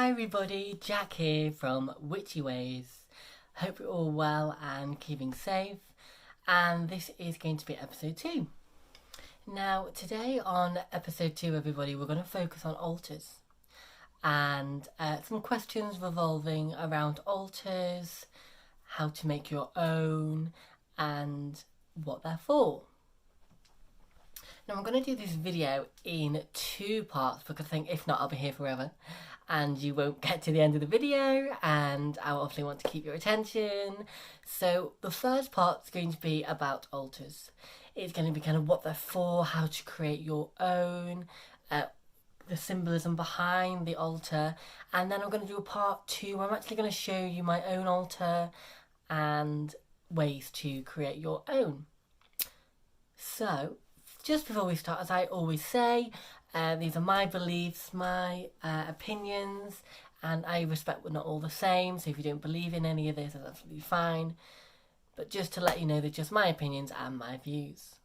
Hi everybody, Jack here from Witchy Ways. Hope you're all well and keeping safe. And this is going to be episode 2. Now, today on episode 2, everybody, we're going to focus on altars. And some questions revolving around altars, how to make your own, and what they're for. Now, I'm going to do this video in 2 parts because I think if not, I'll be here forever and you won't get to the end of the video, and I obviously want to keep your attention. So the first part is going to be about altars. It's going to be kind of what they're for, how to create your own, the symbolism behind the altar, and then I'm going to do a part 2 where I'm actually going to show you my own altar and ways to create your own. So, just before we start, as I always say, these are my beliefs, my opinions, and I respect we're not all the same, so if you don't believe in any of this, that's absolutely fine. But just to let you know, they're just my opinions and my views.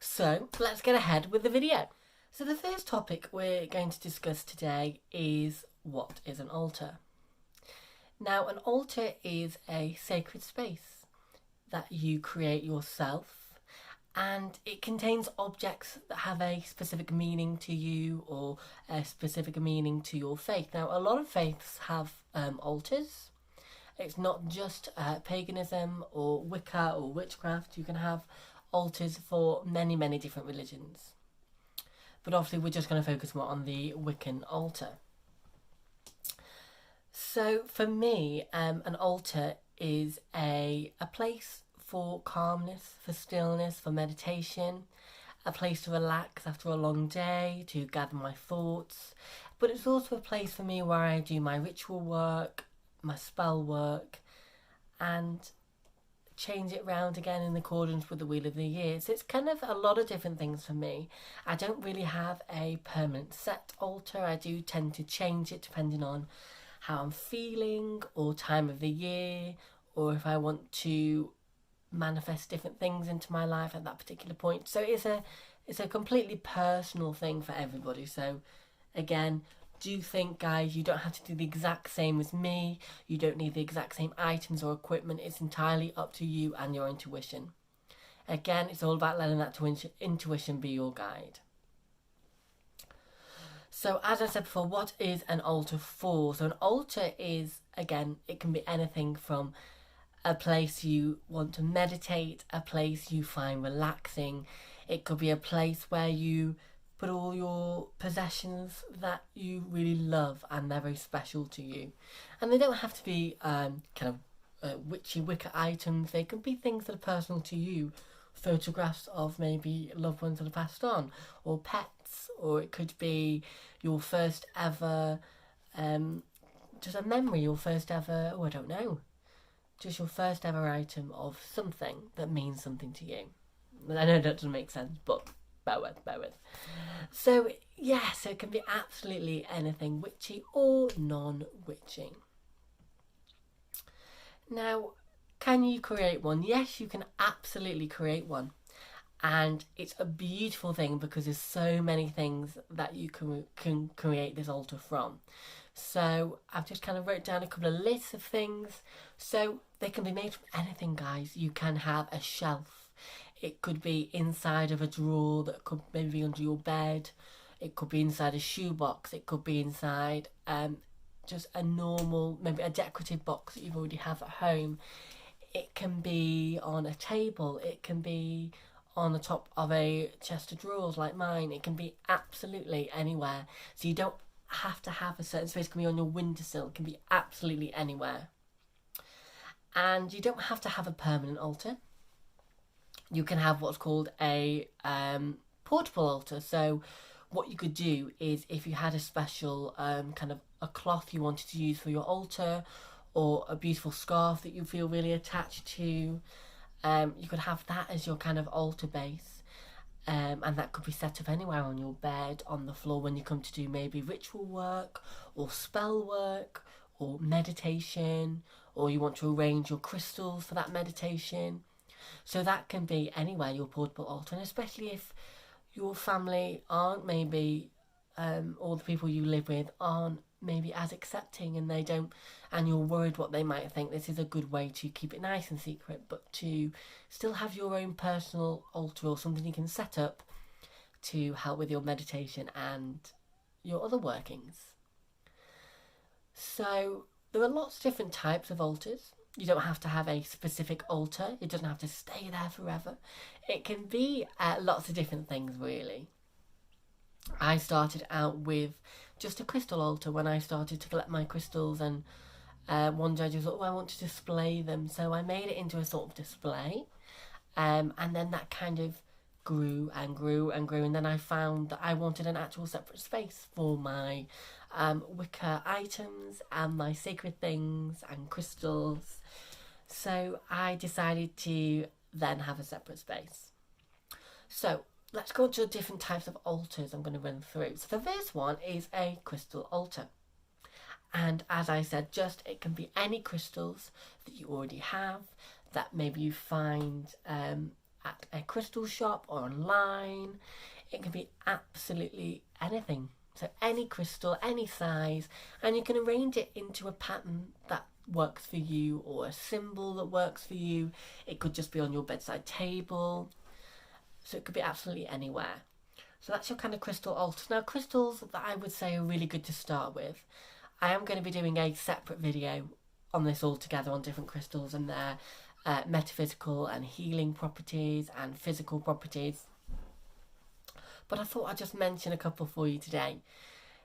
So, let's get ahead with the video. So the first topic we're going to discuss today is what is an altar. Now, an altar is a sacred space that you create yourself, and it contains objects that have a specific meaning to you or a specific meaning to your faith. Now, a lot of faiths have altars. It's not just paganism or Wicca or witchcraft. You can have altars for many, many different religions. But obviously we're just going to focus more on the Wiccan altar. So for me, an altar is a place for calmness, for stillness, for meditation, a place to relax after a long day, to gather my thoughts. But it's also a place for me where I do my ritual work, my spell work, and change it round again in accordance with the wheel of the year. So it's kind of a lot of different things for me. I don't really have a permanent set altar. I do tend to change it depending on how I'm feeling or time of the year, or if I want to manifest different things into my life at that particular point. So it's a completely personal thing for everybody. So again, do think, guys, you don't have to do the exact same as me. You don't need the exact same items or equipment. It's entirely up to you and your intuition. Again, it's all about letting that intuition be your guide. So as I said before, what is an altar for? So an altar is, again, it can be anything from a place you want to meditate, a place you find relaxing. It could be a place where you put all your possessions that you really love and they're very special to you. And they don't have to be witchy Wicca items. They can be things that are personal to you. Photographs of maybe loved ones that have passed on, or pets, or it could be your first ever, just a memory, your first ever, I don't know. Just your first ever item of something that means something to you. I know that doesn't make sense, but bear with. So, so it can be absolutely anything, witchy or non-witchy. Now, can you create one? Yes, you can absolutely create one. And it's a beautiful thing because there's so many things that you can create this altar from. So I've just kind of wrote down a couple of lists of things. So they can be made from anything, guys. You can have a shelf. It could be inside of a drawer that could maybe be under your bed. It could be inside a shoebox. It could be inside just a normal, maybe a decorative box that you already have at home. It can be on a table. It can be on the top of a chest of drawers like mine. It can be absolutely anywhere. So you don't have to have a certain space. It can be on your windowsill. It can be absolutely anywhere. And you don't have to have a permanent altar. You can have what's called a portable altar. So what you could do is, if you had a special kind of a cloth you wanted to use for your altar, or a beautiful scarf that you feel really attached to, you could have that as your kind of altar base. And that could be set up anywhere, on your bed, on the floor, when you come to do maybe ritual work or spell work or meditation, or you want to arrange your crystals for that meditation. So that can be anywhere, your portable altar. And especially if your family aren't maybe or the people you live with aren't maybe as accepting, and and you're worried what they might think, this is a good way to keep it nice and secret, but to still have your own personal altar or something you can set up to help with your meditation and your other workings. So there are lots of different types of altars. You don't have to have a specific altar. It doesn't have to stay there forever. It can be lots of different things, really. I started out with just a crystal altar when I started to collect my crystals, and one day I just thought, I want to display them. So I made it into a sort of display, and then that kind of grew and grew and grew, and then I found that I wanted an actual separate space for my Wicca items and my sacred things and crystals. So I decided to then have a separate space. So let's go to the different types of altars I'm going to run through. So the first one is a crystal altar. And as I said, it can be any crystals that you already have, that maybe you find at a crystal shop or online. It can be absolutely anything. So any crystal, any size, and you can arrange it into a pattern that works for you, or a symbol that works for you. It could just be on your bedside table. So it could be absolutely anywhere. So that's your kind of crystal altar. Now, crystals that I would say are really good to start with. I am going to be doing a separate video on this altogether, on different crystals and their metaphysical and healing properties and physical properties. But I thought I'd just mention a couple for you today.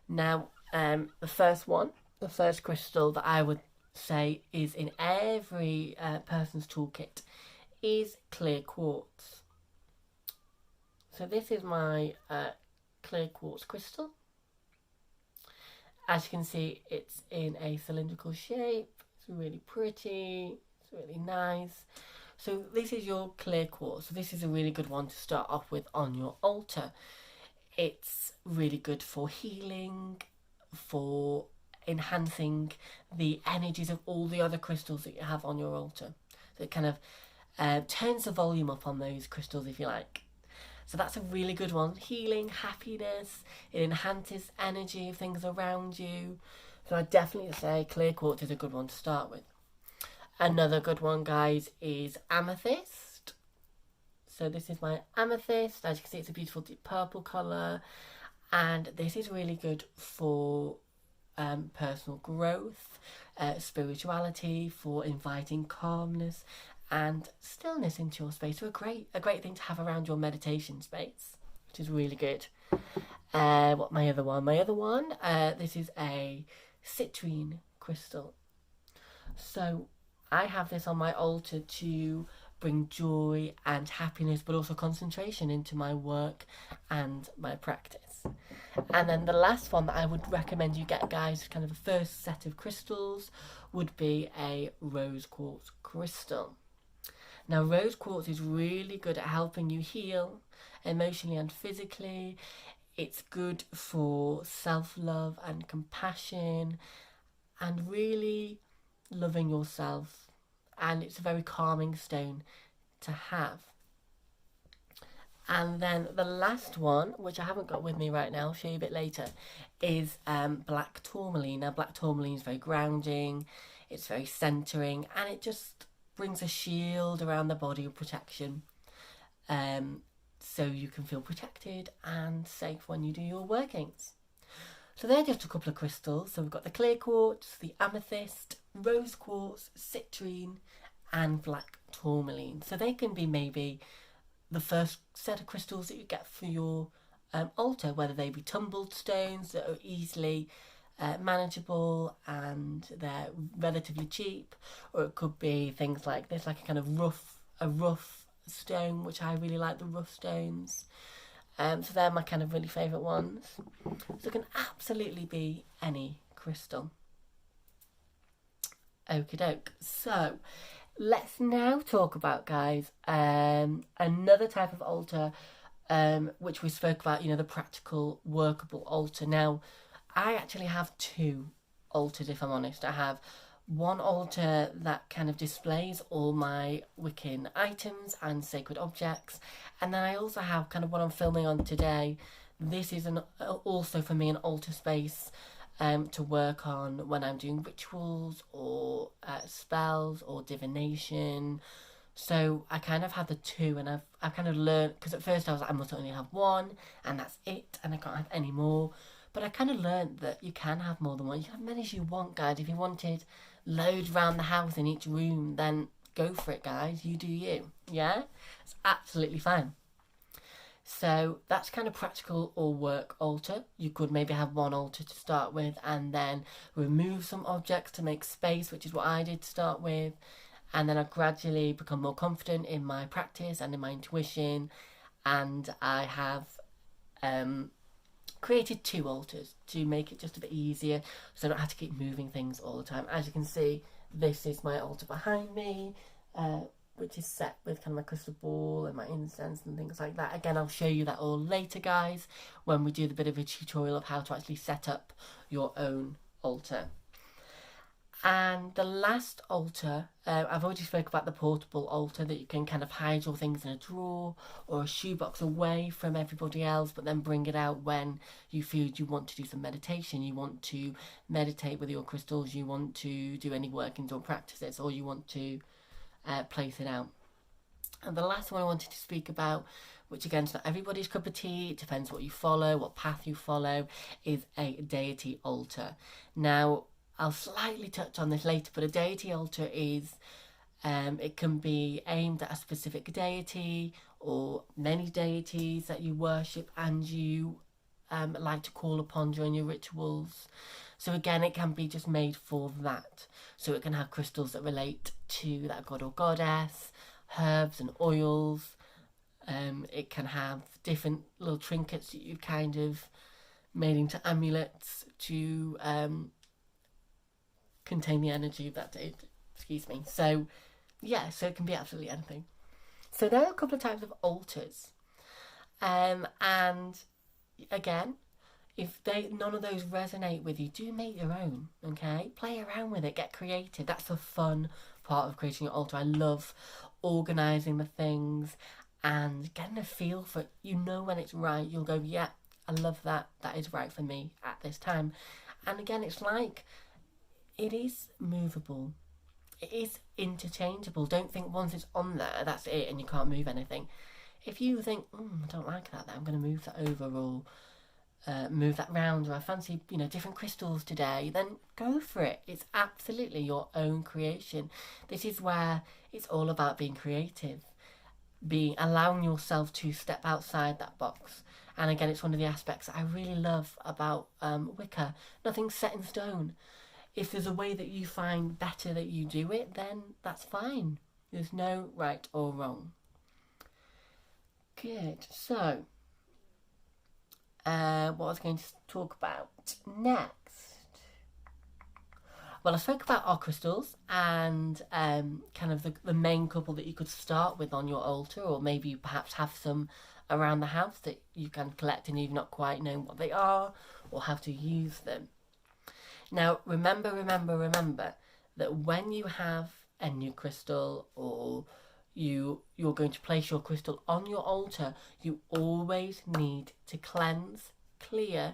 Now, the first crystal that I would say is in every person's toolkit is clear quartz. So this is my clear quartz crystal. As you can see, it's in a cylindrical shape. It's really pretty. It's really nice. So this is your clear quartz. So this is a really good one to start off with on your altar. It's really good for healing, for enhancing the energies of all the other crystals that you have on your altar. So it kind of turns the volume up on those crystals, if you like. So that's a really good one. Healing, happiness, it enhances energy of things around you. So I'd definitely say clear quartz is a good one to start with. Another good one, guys, is amethyst. So this is my amethyst. As you can see, it's a beautiful deep purple colour. And this is really good for personal growth, spirituality, for inviting calmness and stillness into your space. So a great thing to have around your meditation space, which is really good. What my other one? This is a citrine crystal. So I have this on my altar to bring joy and happiness, but also concentration into my work and my practice. And then the last one that I would recommend you get, guys, kind of the first set of crystals, would be a rose quartz crystal. Now, rose quartz is really good at helping you heal emotionally and physically. It's good for self-love and compassion and really loving yourself. And it's a very calming stone to have. And then the last one, which I haven't got with me right now, I'll show you a bit later, is black tourmaline. Now, black tourmaline is very grounding, it's very centering, and it just brings a shield around the body of protection, so you can feel protected and safe when you do your workings. So they're just a couple of crystals. So we've got the clear quartz, the amethyst, rose quartz, citrine, and black tourmaline. So they can be maybe the first set of crystals that you get for your altar, whether they be tumbled stones that are easily manageable and they're relatively cheap, or it could be things like this, like a kind of rough stone, which I really like the rough stones. So they're my kind of really favourite ones. So it can absolutely be any crystal. Okie doke. So let's now talk about, guys, another type of altar, which we spoke about, the practical, workable altar. Now, I actually have two altars, if I'm honest. I have one altar that kind of displays all my Wiccan items and sacred objects, and then I also have kind of what I'm filming on today, this is also for me an altar space to work on when I'm doing rituals or spells or divination. So I kind of had the two, and I've kind of learned, because at first I was like, I must only have one and that's it, and I can't have any more. But I kind of learned that you can have more than one. You can have many as you want, guys. If you wanted loads around the house in each room, then go for it, guys. You do you. Yeah? It's absolutely fine. So that's kind of practical or work altar. You could maybe have one altar to start with and then remove some objects to make space, which is what I did to start with. And then I gradually become more confident in my practice and in my intuition. And I have created 2 altars to make it just a bit easier, so I don't have to keep moving things all the time. As you can see, this is my altar behind me, which is set with kind of my crystal ball and my incense and things like that. Again, I'll show you that all later, guys, when we do the bit of a tutorial of how to actually set up your own altar. And the last altar, I've already spoke about the portable altar, that you can kind of hide your things in a drawer or a shoebox away from everybody else, but then bring it out when you feel you want to do some meditation, you want to meditate with your crystals, you want to do any workings or practices, or you want to place it out. And the last one I wanted to speak about, which again is not everybody's cup of tea, it depends what you follow, what path you follow, is a deity altar. Now, I'll slightly touch on this later, but a deity altar is, it can be aimed at a specific deity or many deities that you worship and you like to call upon during your rituals. So again, it can be just made for that. So it can have crystals that relate to that god or goddess, herbs and oils. It can have different little trinkets that you've kind of made into amulets to contain the energy of that day. Excuse me. So yeah, so it can be absolutely anything. So there are a couple of types of altars, and again, if none of those resonate with you, do make your own. Okay, play around with it, get creative. That's the fun part of creating your altar. I love organising the things and getting a feel for it. You know when it's right. You'll go, yeah, I love that. That is right for me at this time. And again, it's like, it is movable. It is interchangeable. Don't think once it's on there, that's it, and you can't move anything. If you think, I don't like that, I'm going to move that over, or move that round, or I fancy, different crystals today, then go for it. It's absolutely your own creation. This is where it's all about being creative, allowing yourself to step outside that box. And again, it's one of the aspects that I really love about Wicca. Nothing's set in stone. If there's a way that you find better that you do it, then that's fine. There's no right or wrong. Good. So, what I was going to talk about next. Well, I spoke about our crystals and kind of the main couple that you could start with on your altar, or maybe you perhaps have some around the house that you can collect and you've not quite known what they are or how to use them. Now, remember that when you have a new crystal, or you're going to place your crystal on your altar, you always need to cleanse, clear,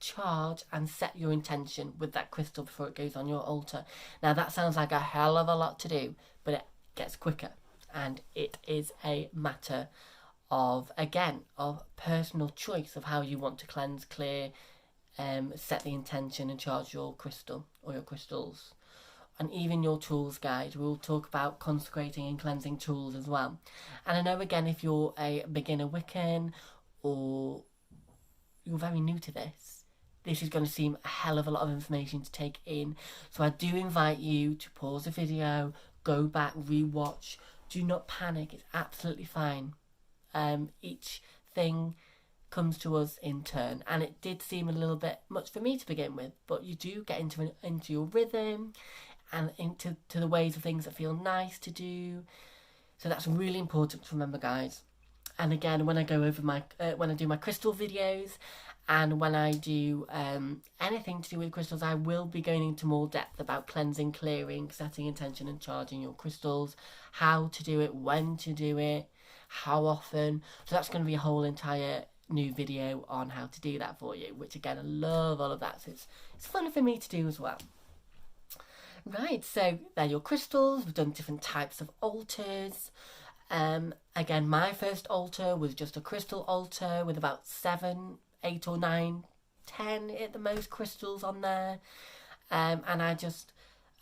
charge and set your intention with that crystal before it goes on your altar. Now, that sounds like a hell of a lot to do, but it gets quicker, and it is a matter of personal choice of how you want to cleanse, clear, set the intention and charge your crystal or your crystals. And even your tools guide, we'll talk about consecrating and cleansing tools as well. And I know, again, if you're a beginner Wiccan or you're very new to this is going to seem a hell of a lot of information to take in. So I do invite you to pause the video, go back, rewatch. Do not panic, it's absolutely fine. Each thing comes to us in turn, and it did seem a little bit much for me to begin with, but you do get into your rhythm and into the ways of things that feel nice to do. So that's really important to remember, guys. And again, when I go over when I do my crystal videos, and when I do anything to do with crystals, I will be going into more depth about cleansing, clearing, setting intention and charging your crystals, how to do it, when to do it, how often. So that's going to be a whole entire new video on how to do that for you, which again, I love all of that, so it's fun for me to do as well. Right, so they're your crystals. We've done different types of altars. Again, my first altar was just a crystal altar with about 7, 8 or 9, 10 at the most crystals on there. And I just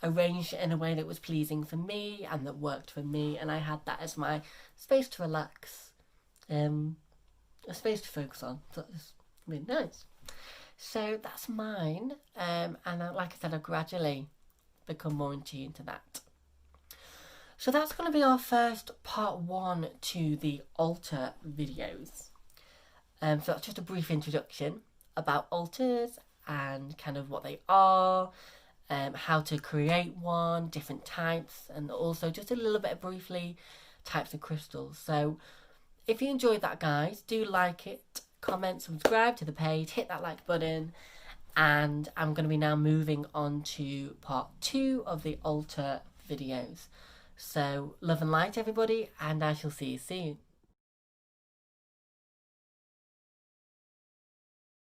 arranged it in a way that was pleasing for me and that worked for me. And I had that as my space to relax, a space to focus on. So it was really nice. So that's mine. And like I said, I gradually become more in tune to that. So that's going to be our first part 1 to the altar videos. So that's just a brief introduction about altars and kind of what they are, how to create one, different types, and also just a little bit briefly types of crystals. So if you enjoyed that, guys, do like it, comment, subscribe to the page, hit that like button, and I'm going to be now moving on to part 2 of the altar videos. So love and light, everybody, and I shall see you soon.